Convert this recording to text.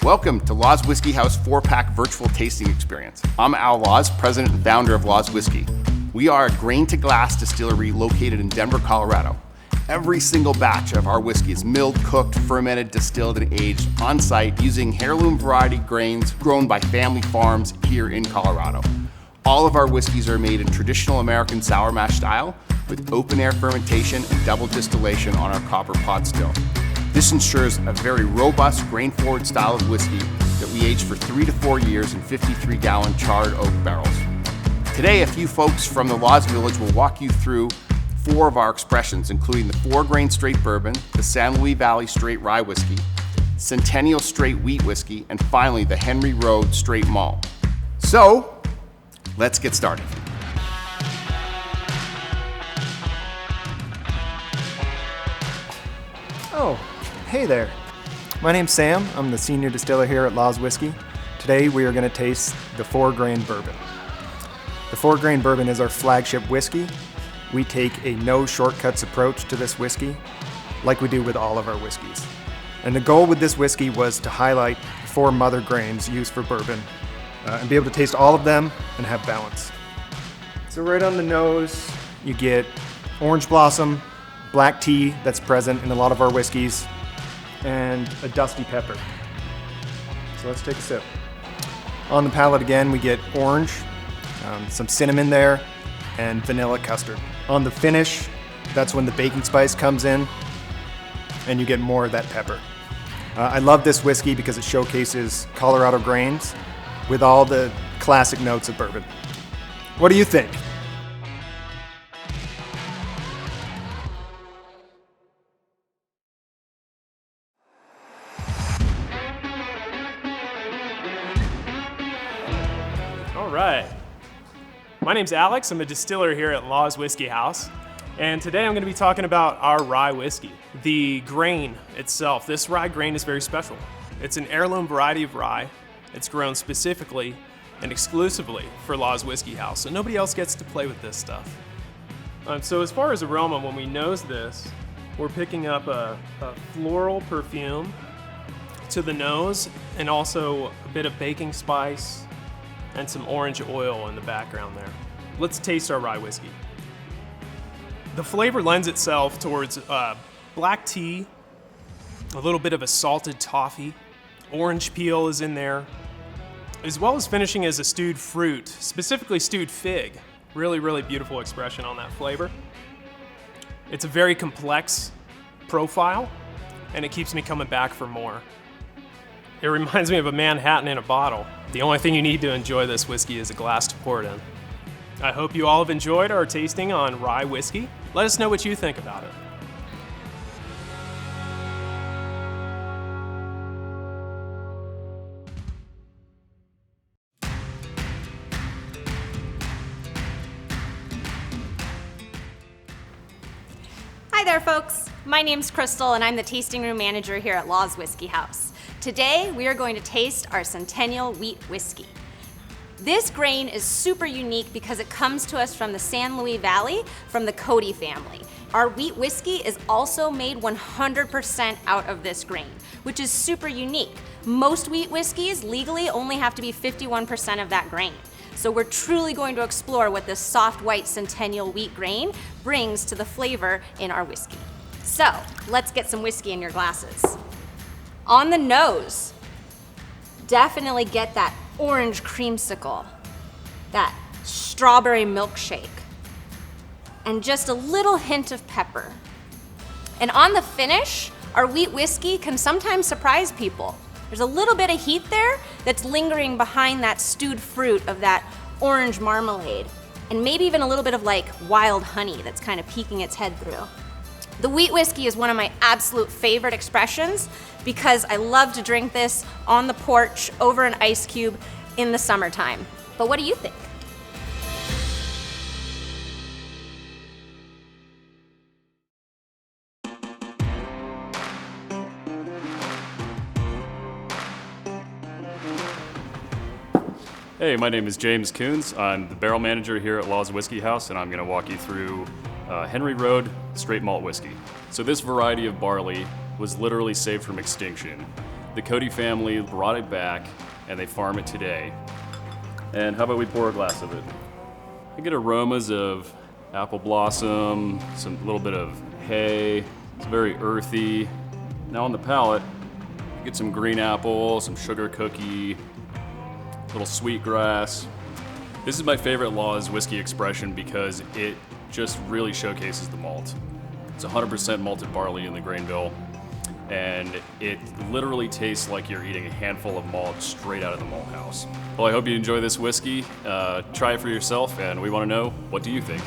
Welcome to Law's Whiskey House 4-pack virtual tasting experience. I'm Al Laws, president and founder of Law's Whiskey. We are a grain-to-glass distillery located in Denver, Colorado. Every single batch of our whiskey is milled, cooked, fermented, distilled, and aged on-site using heirloom variety grains grown by family farms here in Colorado. All of our whiskeys are made in traditional American sour mash style with open-air fermentation and double distillation on our copper pot still. This ensures a very robust, grain-forward style of whiskey that we age for 3 to 4 years in 53-gallon charred oak barrels. Today, a few folks from the Laws Village will walk you through 4 of our expressions, including the 4-grain straight bourbon, the San Luis Valley straight rye whiskey, Centennial straight wheat whiskey, and finally the Henry Road straight malt. So, let's get started. Oh, hey there. My name's Sam. I'm the senior distiller here at Law's Whiskey. Today we are going to taste the 4-grain bourbon. The 4-grain bourbon is our flagship whiskey. We take a no shortcuts approach to this whiskey, like we do with all of our whiskeys. And the goal with this whiskey was to highlight 4 mother grains used for bourbon and be able to taste all of them and have balance. So right on the nose, you get orange blossom, black tea that's present in a lot of our whiskeys, and a dusty pepper. So let's take a sip. On the palate again, we get orange, some cinnamon there, and vanilla custard. On the finish, that's when the baking spice comes in, and you get more of that pepper. I love this whiskey because it showcases Colorado grains with all the classic notes of bourbon. What do you think? All right. My name's Alex. I'm a distiller here at Law's Whiskey House. And today I'm going to be talking about our rye whiskey. The grain itself, this rye grain is very special. It's an heirloom variety of rye. It's grown specifically and exclusively for Law's Whiskey House, so nobody else gets to play with this stuff. So as far as aroma, when we nose this, we're picking up a floral perfume to the nose and also a bit of baking spice and some orange oil in the background there. Let's taste our rye whiskey. The flavor lends itself towards black tea, a little bit of a salted toffee, orange peel is in there, as well as finishing as a stewed fruit, specifically stewed fig. Really, really beautiful expression on that flavor. It's a very complex profile, and it keeps me coming back for more. It reminds me of a Manhattan in a bottle. The only thing you need to enjoy this whiskey is a glass to pour it in. I hope you all have enjoyed our tasting on rye whiskey. Let us know what you think about it. Hi there, folks. My name's Crystal, and I'm the tasting room manager here at Law's Whiskey House. Today, we are going to taste our Centennial wheat whiskey. This grain is super unique because it comes to us from the San Luis Valley from the Cody family. Our wheat whiskey is also made 100% out of this grain, which is super unique. Most wheat whiskeys legally only have to be 51% of that grain. So we're truly going to explore what this soft white Centennial wheat grain brings to the flavor in our whiskey. So let's get some whiskey in your glasses. On the nose, definitely get that orange creamsicle, that strawberry milkshake, and just a little hint of pepper. And on the finish, our wheat whiskey can sometimes surprise people. There's a little bit of heat there that's lingering behind that stewed fruit of that orange marmalade, and maybe even a little bit of like wild honey that's kind of peeking its head through. The wheat whiskey is one of my absolute favorite expressions because I love to drink this on the porch over an ice cube in the summertime. But what do you think? Hey, my name is James Coons. I'm the barrel manager here at Law's Whiskey House, and I'm going to walk you through Henry Road straight malt whiskey. So this variety of barley was literally saved from extinction The Cody family brought it back and they farm it today. And how about we pour a glass of it? I get aromas of apple blossom, some little bit of hay. It's very earthy. Now on the palate, you get some green apple, some sugar cookie, little sweet grass. This is my favorite Laws whiskey expression because it just really showcases the malt. It's 100% malted barley in the grain bill, and it literally tastes like you're eating a handful of malt straight out of the malt house. Well, I hope you enjoy this whiskey. Try it for yourself, and we want to know, what do you think?